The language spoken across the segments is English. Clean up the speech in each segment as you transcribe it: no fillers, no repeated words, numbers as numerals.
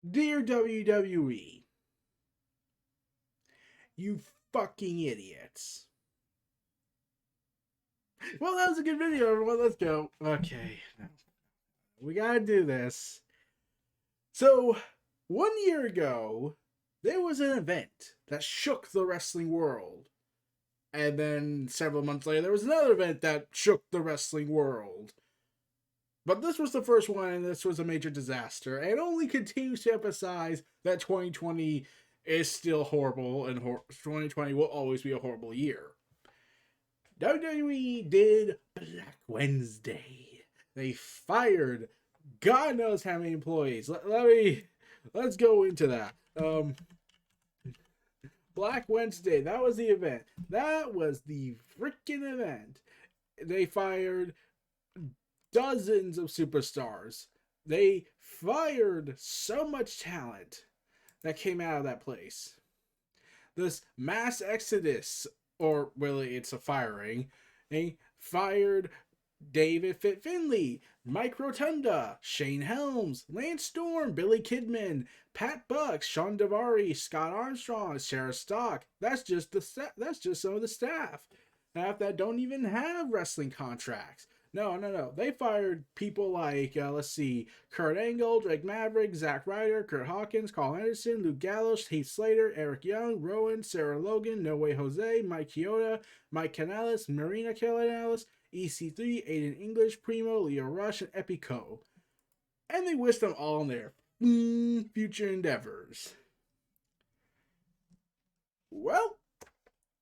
Dear WWE, you fucking idiots. Well, that was a good video, everyone. Let's go. Okay. We gotta do this. So, 1 year ago, there was an event that shook the wrestling world. And then several months later, there was another event that shook the wrestling world. But this was the first one, and this was a major disaster. And it only continues to emphasize that 2020 is still horrible, and 2020 will always be a horrible year. WWE did Black Wednesday. They fired God knows how many employees. Let's go into that. Black Wednesday, that was the event. That was the freaking event. They fired dozens of superstars. They fired so much talent that came out of that place. This mass exodus, or really it's a firing, they fired David Finley, Mike Rotunda, Shane Helms, Lance Storm, Billy Kidman, Pat Buck, Sean Daivari, Scott Armstrong, Sarah Stock. That's just some of the staff that don't even have wrestling contracts. No. They fired people like, let's see, Kurt Angle, Drake Maverick, Zack Ryder, Kurt Hawkins, Carl Anderson, Luke Gallows, Heath Slater, Eric Young, Rowan, Sarah Logan, No Way Jose, Mike Chioda, Mike Canales, Marina Canales, EC3, Aiden English, Primo, Leo Rush, and Epico. And they wished them all in their future endeavors. Well,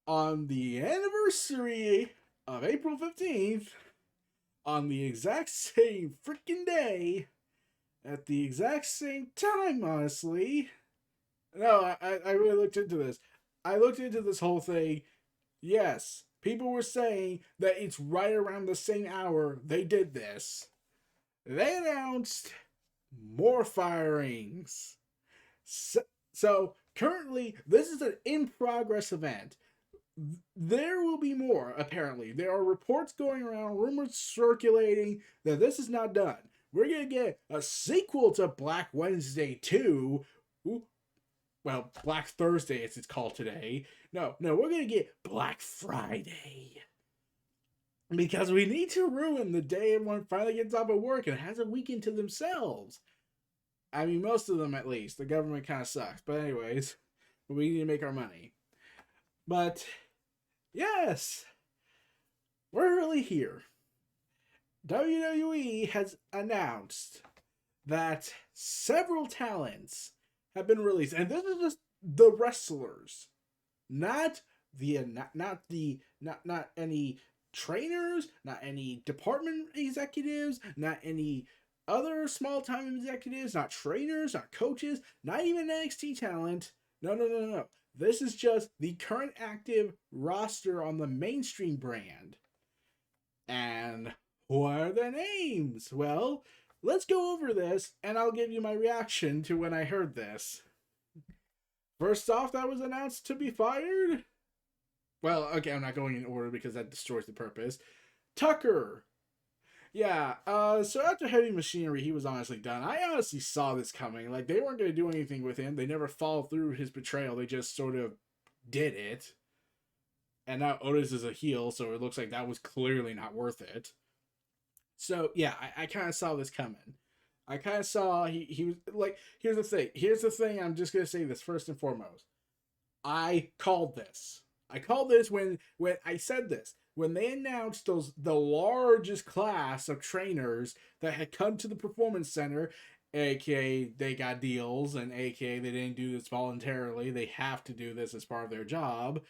on the anniversary of April 15th, on the exact same freaking day, at the exact same time, honestly. No, I really looked into this. I looked into this whole thing. Yes, people were saying that it's right around the same hour they did this. They announced more firings. So currently, this is an in progress event. There will be more, apparently. There are reports going around, rumors circulating that this is not done. We're going to get a sequel to Black Wednesday 2. Well, Black Thursday, as it's called today. No, we're going to get Black Friday. Because we need to ruin the day everyone finally gets off of work and has a weekend to themselves. I mean, most of them at least. The government kind of sucks. But anyways, we need to make our money. But yes, we're really here. WWE has announced that several talents have been released, and this is just the wrestlers, not any trainers, not any department executives, not any other small time executives, not trainers, not coaches, not even NXT talent. No. This is just the current active roster on the mainstream brand. And what are the names? Well, let's go over this and I'll give you my reaction to when I heard this. First off, that was announced to be fired. Well, okay, I'm not going in order because that destroys the purpose. Tucker. Yeah, so after Heavy Machinery, he was honestly done. I honestly saw this coming. Like, they weren't going to do anything with him. They never followed through his betrayal. They just sort of did it. And now Otis is a heel, so it looks like that was clearly not worth it. So, yeah, I kind of saw this coming. I kind of saw he was, like, here's the thing, I'm just going to say this first and foremost. I called this. When I said this. When they announced the largest class of trainers that had come to the performance center, aka they got deals, and aka they didn't do this voluntarily, they have to do this as part of their job,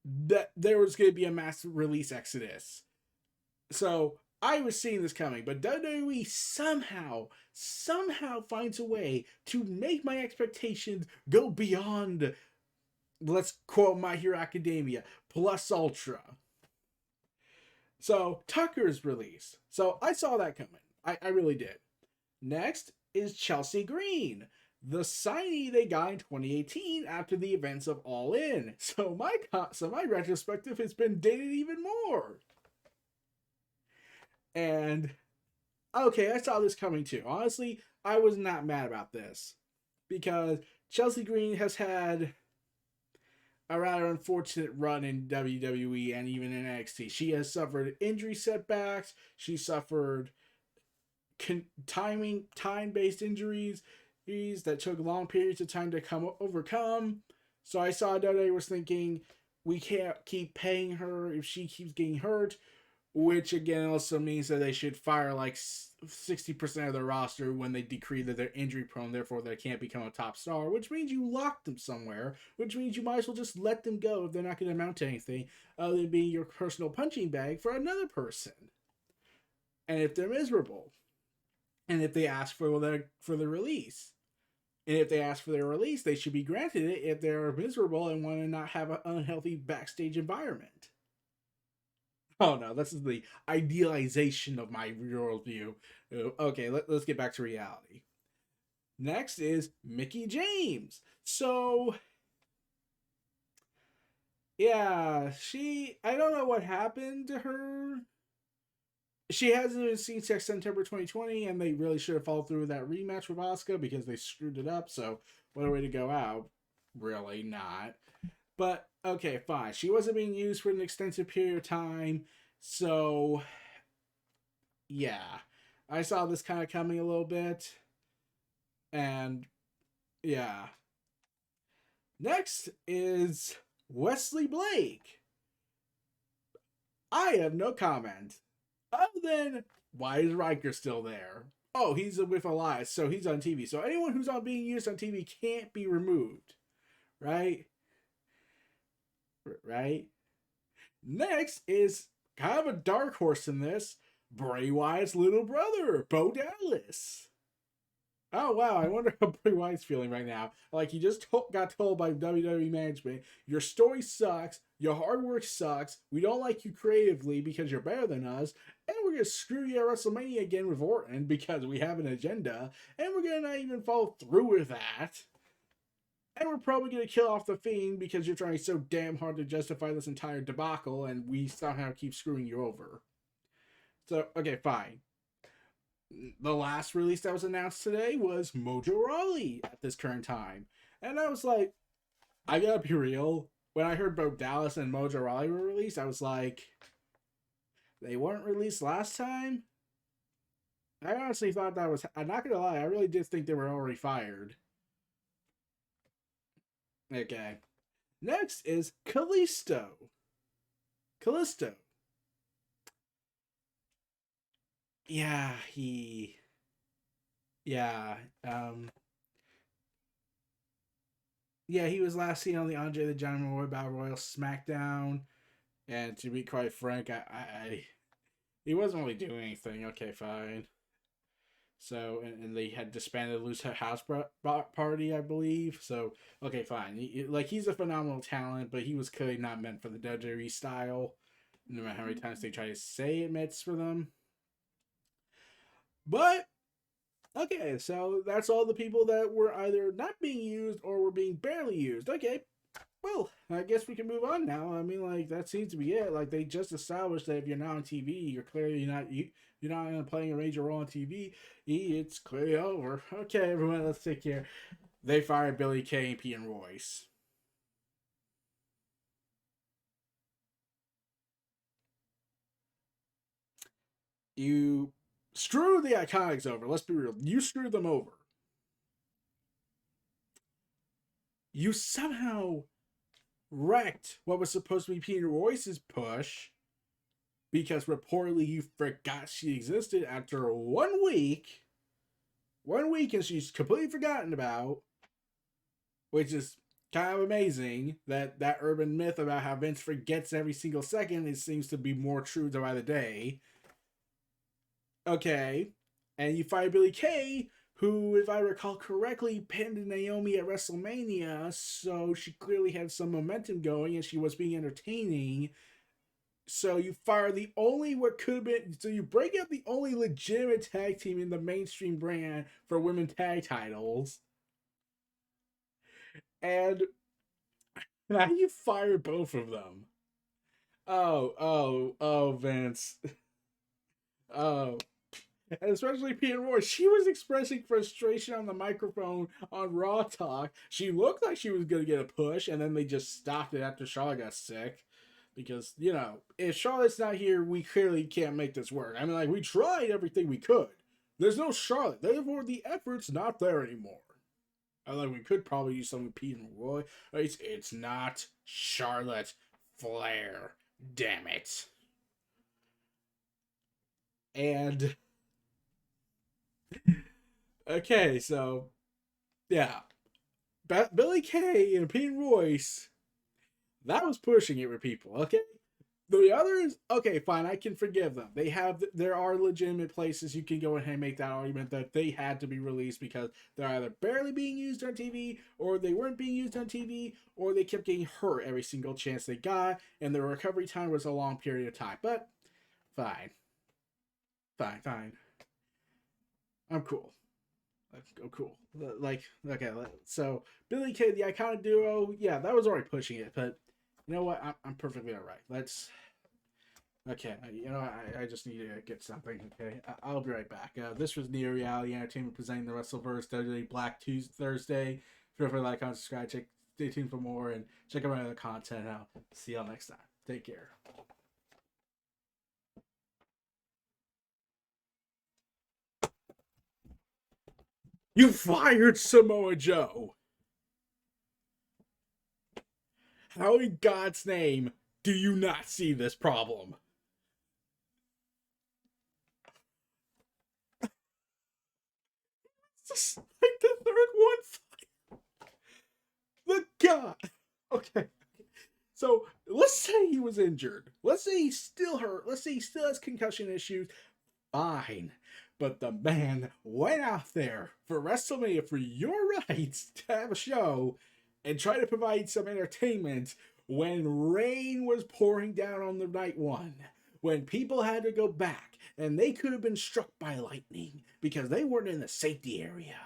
that there was going to be a mass release exodus. So I was seeing this coming, but WWE somehow finds a way to make my expectations go beyond, let's quote My Hero Academia, plus ultra. So Tucker's released. So I saw that coming. I really did. Next is Chelsea Green, the signee they got in 2018 after the events of All In. So my retrospective has been dated even more. And okay, I saw this coming too. Honestly, I was not mad about this because Chelsea Green has had a rather unfortunate run in WWE and even in NXT. She has suffered injury setbacks. She suffered time-based injuries that took long periods of time to overcome. So I saw WWE was thinking, we can't keep paying her if she keeps getting hurt, which again also means that they should fire like 60% of their roster when they decree that they're injury prone, therefore they can't become a top star, which means you lock them somewhere, which means you might as well just let them go if they're not going to amount to anything other than being your personal punching bag for another person. And if they're miserable, and if they ask for the release, and if they ask for their release, they should be granted it if they're miserable and want to not have an unhealthy backstage environment. Oh no, this is the idealization of my worldview. Okay, let's get back to reality. Next is Mickie James. So, yeah, I don't know what happened to her. She hasn't been seen since September 2020, and they really should have followed through with that rematch with Asuka because they screwed it up. So, what a way to go out. Really not. But, okay, fine. She wasn't being used for an extensive period of time. So, yeah. I saw this kind of coming a little bit. And, yeah. Next is Wesley Blake. I have no comment. Other than, why is Riker still there? Oh, he's with Elias, so he's on TV. So anyone who's on being used on TV can't be removed. Right? Right? Next is kind of a dark horse in this. Bray Wyatt's little brother, Bo Dallas. Oh wow, I wonder how Bray Wyatt's feeling right now. Like he just got told by WWE management, your story sucks, your hard work sucks, we don't like you creatively because you're better than us, and we're gonna screw you at WrestleMania again with Orton because we have an agenda, and we're gonna not even follow through with that. And we're probably gonna kill off the Fiend because you're trying so damn hard to justify this entire debacle, and we somehow keep screwing you over. So, okay, fine. The last release that was announced today was Mojo Rawley at this current time. And I was like, I gotta be real. When I heard both Dallas and Mojo Rawley were released, I was like, they weren't released last time? I honestly thought that was. I'm not gonna lie, I really did think they were already fired. Okay. Next is Kalisto. Kalisto. Yeah, he. Yeah. Yeah, he was last seen on the Andre the Giant Memorial Battle Royal SmackDown. And to be quite frank, he wasn't really doing anything. Okay, fine. So, and they had disbanded Loose House Party, I believe. So, okay, fine. He's a phenomenal talent, but he was clearly not meant for the WWE style. No matter how many times they try to say it meant for them. But okay, so that's all the people that were either not being used or were being barely used. Okay, well, I guess we can move on now. I mean, like that seems to be it. Like they just established that if you're not on TV, you're clearly you're not playing a major role on TV. It's clearly over. Okay, everyone, let's take care. They fired Billie Kay and Peyton Royce. You screw the IIconics over. Let's be real. You screwed them over. You somehow wrecked what was supposed to be Peyton Royce's push because reportedly you forgot she existed after 1 week. 1 week and she's completely forgotten about, which is kind of amazing that urban myth about how Vince forgets every single second, it seems to be more true by the day. Okay, and you fired Billie Kay, who, if I recall correctly, pinned Naomi at WrestleMania, so she clearly had some momentum going and she was being entertaining. So you fire the only what could have been. So you break up the only legitimate tag team in the mainstream brand for women tag titles, and now you fire both of them. Oh, Vince. Oh, And especially Peyton Royce, she was expressing frustration on the microphone on Raw Talk. She looked like she was going to get a push, and then they just stopped it after Charlotte got sick. Because, you know, if Charlotte's not here, we clearly can't make this work. I mean, like, we tried everything we could. There's no Charlotte. Therefore, the effort's not there anymore. I like, we could probably use something with Peyton Royce. It's not Charlotte Flair. Damn it. And okay, so yeah, Billie Kay and Peyton Royce, that was pushing it with people. Okay, the others, okay, fine, I can forgive them. There are legitimate places you can go ahead and make that argument that they had to be released because they're either barely being used on TV, or they weren't being used on TV, or they kept getting hurt every single chance they got, and their recovery time was a long period of time. But fine, fine. I'm cool. Oh, cool. Like, okay, so Billie Kay, the iconic duo, yeah, that was already pushing it, but you know what? I'm perfectly all right. Okay, you know, I just need to get something, okay? I'll be right back. This was Neo Reality Entertainment presenting the WrestleVerse WWE Black Tuesday, Thursday. Feel free to like, comment, subscribe, stay tuned for more, and check out my other content. I'll see y'all next time. Take care. You fired Samoa Joe! How in God's name do you not see this problem? It's like the third one. The God. Okay. So let's say he was injured. Let's say he's still hurt. Let's say he still has concussion issues. Fine. But the man went out there for WrestleMania for your rights to have a show and try to provide some entertainment when rain was pouring down on the night one, when people had to go back and they could have been struck by lightning because they weren't in the safety area.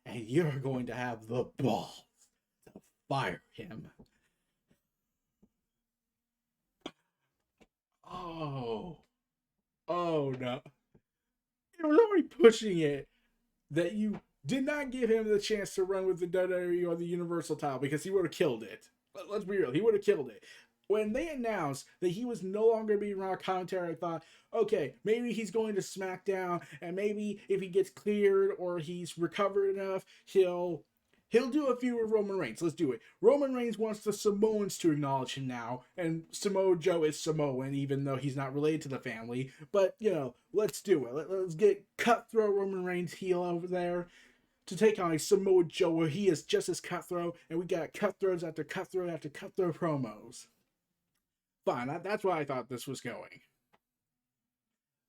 And you're going to have the balls to fire him. Oh no. It was already pushing it that you did not give him the chance to run with the WWE or the Universal title because he would have killed it. Let's be real, he would have killed it. When they announced that he was no longer being Raw commentary, I thought, okay, maybe he's going to SmackDown, and maybe if he gets cleared or he's recovered enough, he'll do a feud with Roman Reigns. Let's do it. Roman Reigns wants the Samoans to acknowledge him now, and Samoa Joe is Samoan, even though he's not related to the family. But, you know, let's do it. Let's get cutthroat Roman Reigns heel over there to take on a Samoa Joe where he is just as cutthroat, and we got cutthroats after cutthroat after cutthroat promos. Fine, that's why I thought this was going.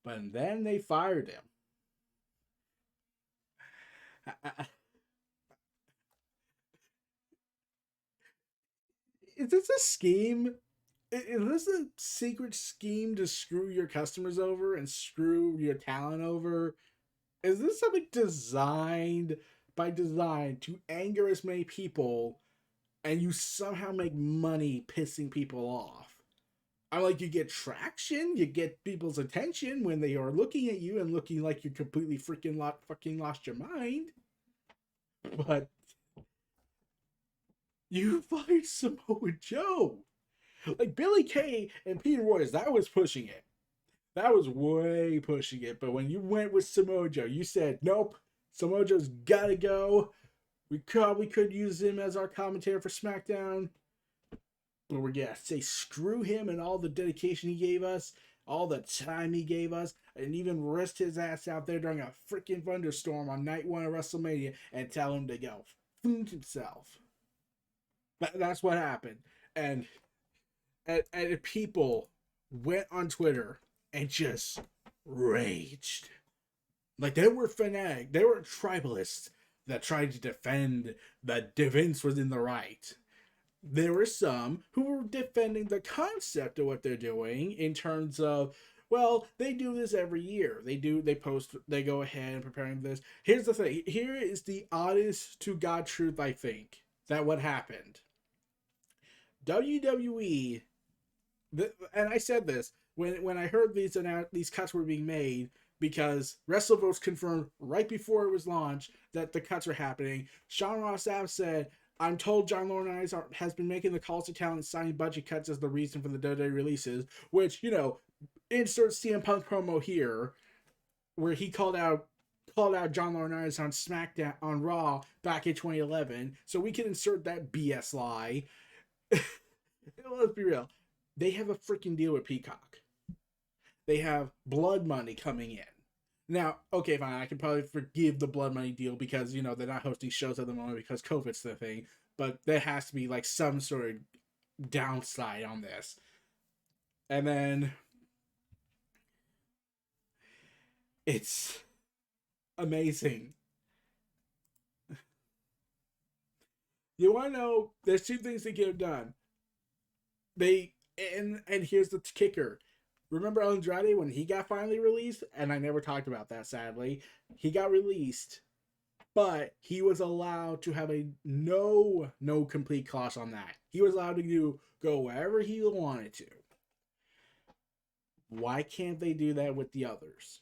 But then they fired him. Is this a scheme? Is this a secret scheme to screw your customers over and screw your talent over? Is this something designed by design to anger as many people and you somehow make money pissing people off? I'm like, you get traction, you get people's attention when they are looking at you and looking like you completely fucking lost your mind. But you fired Samoa Joe. Like Billie Kay and Peyton Royce, that was pushing it. That was way pushing it. But when you went with Samoa Joe, you said, nope, Samoa Joe's gotta go. We probably could use him as our commentator for SmackDown. But we're gonna say screw him and all the dedication he gave us, all the time he gave us, and even risked his ass out there during a freaking thunderstorm on night one of WrestleMania and tell him to go f himself. That's what happened. And people went on Twitter and just raged. Like they were fanatic. They were tribalists that tried to defend that Vince was in the right. There were some who were defending the concept of what they're doing in terms of, well, they do this every year. They go ahead and preparing this. Here's the thing. Here is the honest to God truth, I think, that what happened. WWE, and I said this when I heard these cuts were being made. because WrestleVerse confirmed right before it was launched that the cuts were happening. Sean Ross Sapp said, I'm told John Laurinaitis has been making the calls to talent signing budget cuts as the reason for the WWE releases, which, insert CM Punk promo here, where he called out John Laurinaitis on SmackDown on Raw back in 2011. So we can insert that BS lie. Let's be real. They have a freaking deal with Peacock. They have blood money coming in. Now, okay, fine. I can probably forgive the blood money deal because, they're not hosting shows at the moment because COVID's the thing. But there has to be like some sort of downside on this. And then it's amazing. You want to know, there's two things they get done. And here's the kicker. Remember Andrade when he got finally released? And I never talked about that, sadly. He got released, but he was allowed to have a no complete cost on that. He was allowed to go wherever he wanted to. Why can't they do that with the others?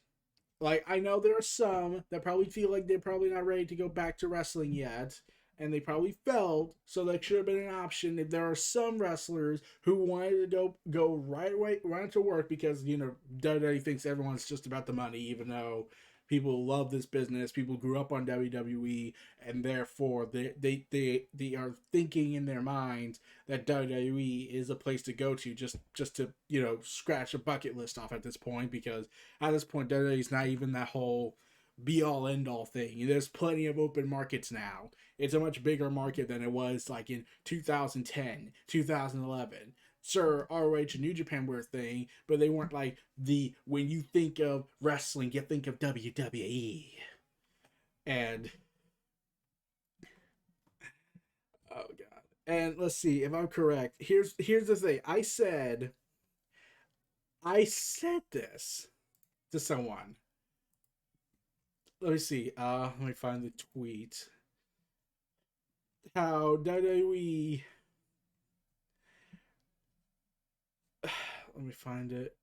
Like, I know there are some that probably feel like they're probably not ready to go back to wrestling yet, and they probably failed, so that should have been an option. If there are some wrestlers who wanted to go right to work because, WWE thinks everyone's just about the money, even though people love this business, people grew up on WWE, and therefore they are thinking in their minds that WWE is a place to go to just to, scratch a bucket list off at this point, because at this point WWE is not even that whole be all end all thing. There's plenty of open markets now. It's a much bigger market than it was like in 2010, 2011. Sure, ROH and New Japan were a thing, but they weren't like when you think of wrestling, you think of WWE. And oh god. And let's see if I'm correct. Here's the thing. I said this to someone. Let me see. Let me find the tweet. How WWE. Let me find it.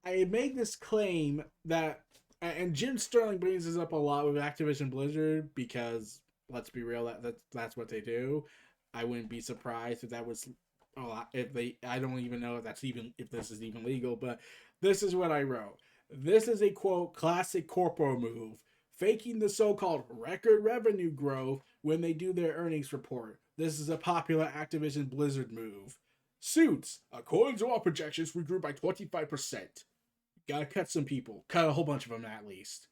I made this claim that, and Jim Sterling brings this up a lot with Activision Blizzard because, let's be real, that's what they do. I wouldn't be surprised if that was a lot. I don't even know if this is even legal, but this is what I wrote. This is a, quote, classic corpo move, faking the so-called record revenue growth when they do their earnings report. This is a popular Activision Blizzard move. Suits, according to our projections, we grew by 25%. Gotta cut some people. Cut a whole bunch of them at least.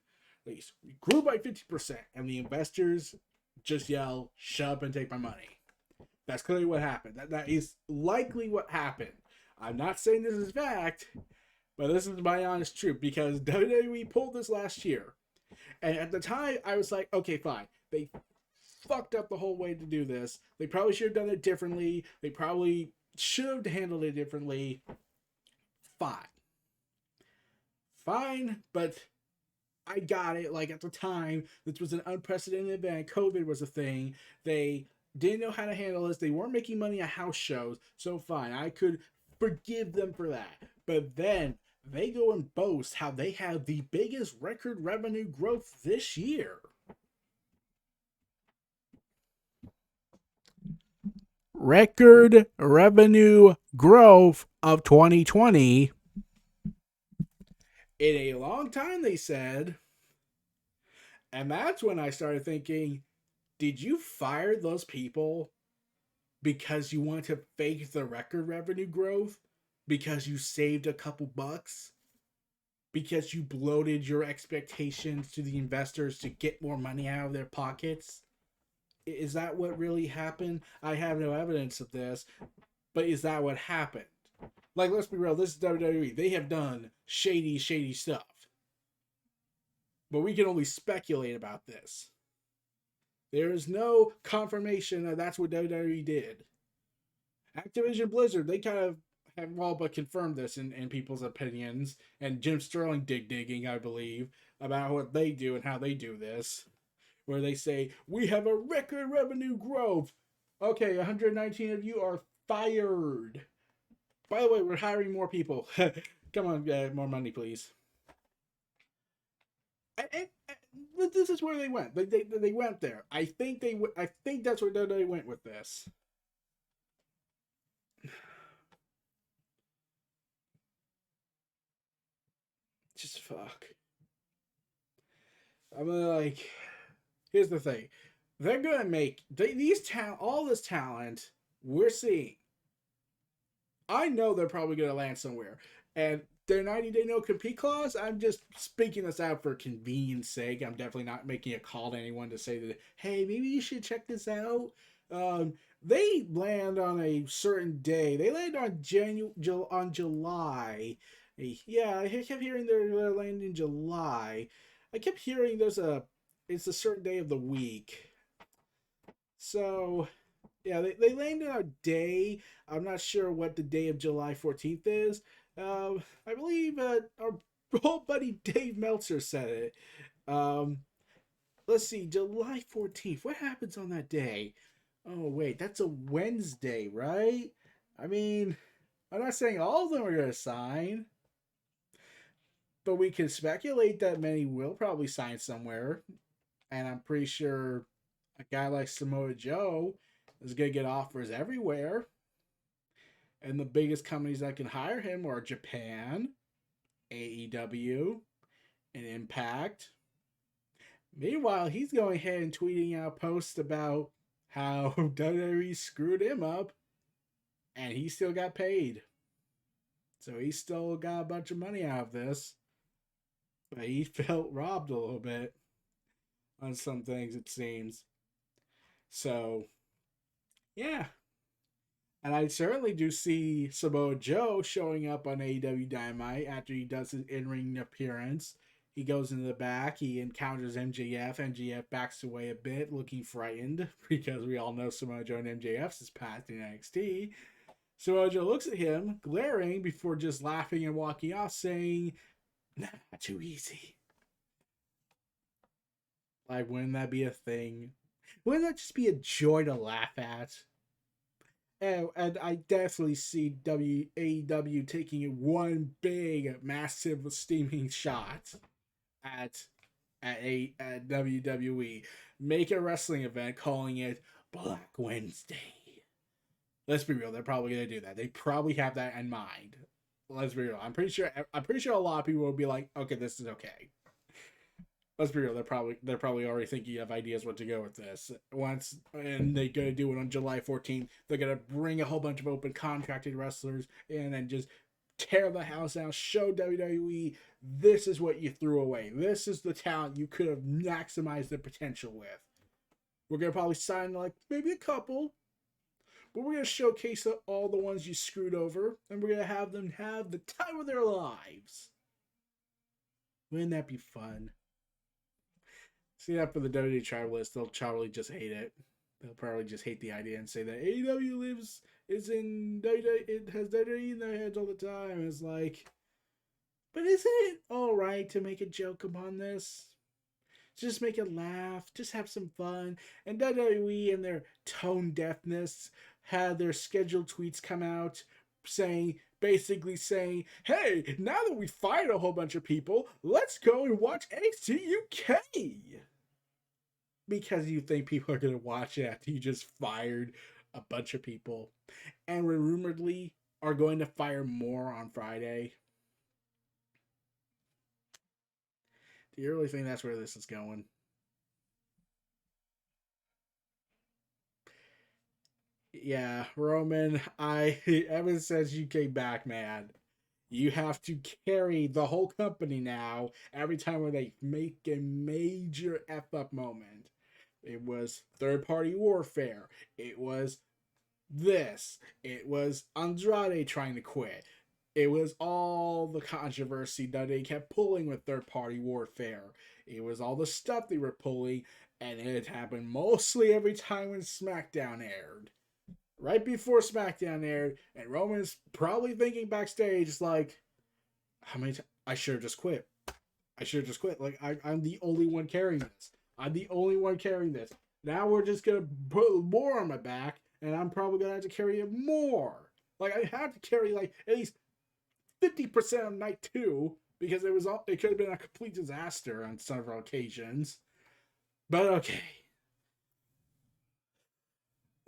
We grew by 50%, and the investors just yell, shut up and take my money. That's clearly what happened. That is likely what happened. I'm not saying this is fact, but this is my honest truth, because WWE pulled this last year. And at the time, I was like, okay, fine. They fucked up the whole way to do this. They probably should have done it differently. They probably should have handled it differently. Fine, but I got it. Like, at the time, this was an unprecedented event. COVID was a thing. They didn't know how to handle this. They weren't making money at house shows. So fine, I could forgive them for that. But then they go and boast how they have the biggest record revenue growth this year. Record revenue growth of 2020 in a long time, they said. And that's when I started thinking, did you fire those people because you want to fake the record revenue growth? Because you saved a couple bucks? Because you bloated your expectations to the investors to get more money out of their pockets? Is that what really happened? I have no evidence of this, but is that what happened? Like, let's be real, this is WWE. They have done shady stuff. But we can only speculate about this. There is no confirmation that that's what WWE did. Activision Blizzard, they kind of have all but confirmed this in people's opinions. And Jim Sterling digging, I believe, about what they do and how they do this. Where they say, we have a record revenue growth. Okay, 119 of you are fired. By the way, we're hiring more people. Come on, more money, please. And this is where they went. They went there. I think I think that's where they went with this. Just fuck. I'm like, here's the thing. They're gonna make all this talent we're seeing. I know they're probably gonna land somewhere, and their 90-day no compete clause. I'm just speaking this out for convenience sake. I'm definitely not making a call to anyone to say that, hey, maybe you should check this out. They land on a certain day. They land on July. Yeah, I kept hearing they're landing in July. I kept hearing it's a certain day of the week. So yeah, they landed on a day. I'm not sure what the day of July 14th is. I believe our old buddy Dave Meltzer said it. Let's see, July 14th. What happens on that day? Oh, wait, that's a Wednesday, right? I mean, I'm not saying all of them are going to sign, but we can speculate that many will probably sign somewhere. And I'm pretty sure a guy like Samoa Joe is going to get offers everywhere. And the biggest companies that can hire him are Japan, AEW, and Impact. Meanwhile, he's going ahead and tweeting out posts about how WWE screwed him up, and he still got paid. So he still got a bunch of money out of this. But he felt robbed a little bit on some things, it seems. So, yeah. And I certainly do see Samoa Joe showing up on AEW Dynamite after he does his in-ring appearance. He goes into the back. He encounters MJF. MJF backs away a bit, looking frightened, because we all know Samoa Joe and MJF's his past in NXT. Samoa Joe looks at him, glaring, before just laughing and walking off, saying, "Nah, too easy." Like, wouldn't that be a thing? Wouldn't that just be a joy to laugh at? And I definitely see AEW taking one big, massive, steaming shot at WWE. Make a wrestling event, calling it Black Wednesday. Let's be real, they're probably gonna do that. They probably have that in mind. Let's be real. I'm pretty sure a lot of people will be like, okay, this is okay. Let's be real, they're probably already thinking of ideas what to go with this. And they're gonna do it on July 14th. They're gonna bring a whole bunch of open contracted wrestlers and then just tear the house down, show WWE this is what you threw away. This is the talent you could have maximized the potential with. We're gonna probably sign like maybe a couple, but we're gonna showcase all the ones you screwed over, and we're gonna have them have the time of their lives. Wouldn't that be fun? See that for the WWE tribalists, they'll probably just hate it. They'll probably just hate the idea and say that AEW is in WWE, it has WWE in their heads all the time. It's like, but isn't it alright to make a joke upon this? Just make it laugh, just have some fun. And WWE and their tone deafness had their scheduled tweets come out basically saying, hey, now that we fired a whole bunch of people, let's go and watch NXT UK. Because you think people are going to watch it after you just fired a bunch of people. And rumoredly are going to fire more on Friday. Do you really think that's where this is going? Yeah, Roman, ever since you came back, man, you have to carry the whole company now every time when they make a major F up moment. It was third party warfare. It was this. It was Andrade trying to quit. It was all the controversy that they kept pulling with third party warfare. It was all the stuff they were pulling, and it happened mostly every time when SmackDown aired. Right before SmackDown aired, and Roman's probably thinking backstage, like, how many times? I should have just quit. I should have just quit. Like, I'm the only one carrying this. I'm the only one carrying this. Now we're just going to put more on my back, and I'm probably going to have to carry it more. Like, I have to carry, like, at least 50% of night 2 because it could have been a complete disaster on several occasions. But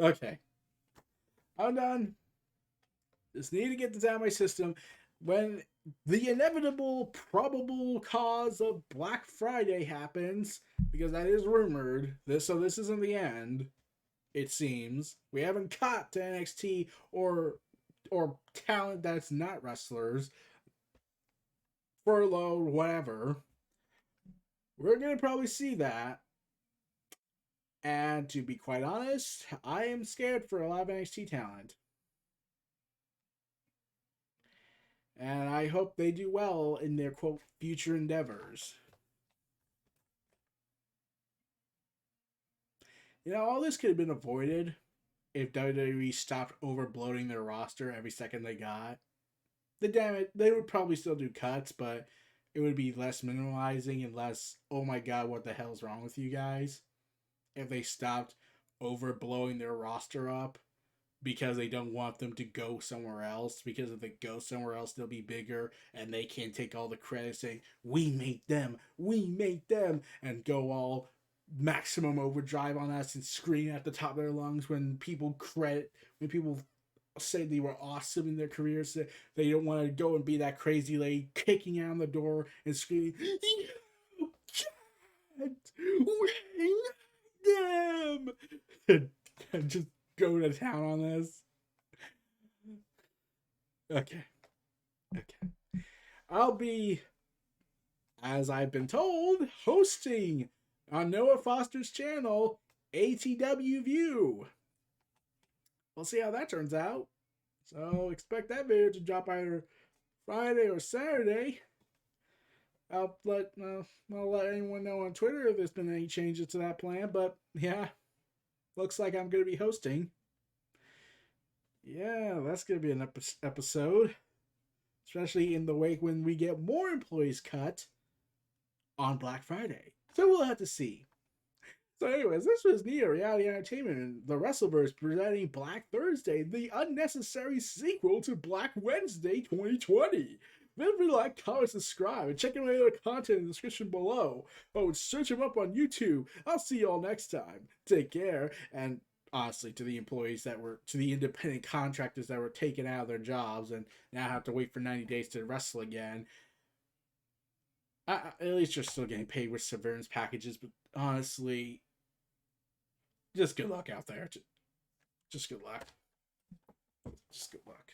okay, I'm done. Just need to get this out of my system. When the inevitable, probable cause of Black Friday happens, because that is rumored. This isn't the end. It seems we haven't caught to NXT or talent that's not wrestlers, furlough, whatever. We're gonna probably see that. And to be quite honest, I am scared for a lot of NXT talent. And I hope they do well in their quote future endeavors. All this could have been avoided if WWE stopped overbloating their roster every second they got. They would probably still do cuts, but it would be less minimalizing and less, oh my god, what the hell's wrong with you guys? If they stopped overblowing their roster up because they don't want them to go somewhere else, because if they go somewhere else, they'll be bigger and they can't take all the credit saying, we made them, and go all maximum overdrive on us and scream at the top of their lungs when people say they were awesome in their careers. They don't want to go and be that crazy lady kicking out the door and screaming, you can't win them! And just go to town on this. Okay. I'll be, as I've been told, hosting on Noah Foster's channel, ATW View. We'll see how that turns out. So expect that video to drop either Friday or Saturday. I'll let anyone know on Twitter if there's been any changes to that plan. But yeah, looks like I'm going to be hosting. Yeah, that's going to be an episode. Especially in the wake when we get more employees cut on Black Friday. So we'll have to see. So anyways, this was Neo Reality Entertainment and the WrestleVerse presenting Black Thursday, the unnecessary sequel to Black Wednesday 2020. Remember to like, comment, subscribe, and check out my other content in the description below. Oh, and search them up on YouTube. I'll see y'all next time. Take care, and honestly, to the independent contractors that were taken out of their jobs and now have to wait for 90 days to wrestle again. At least you're still getting paid with severance packages, but honestly, just good luck out there. Just good luck. Just good luck.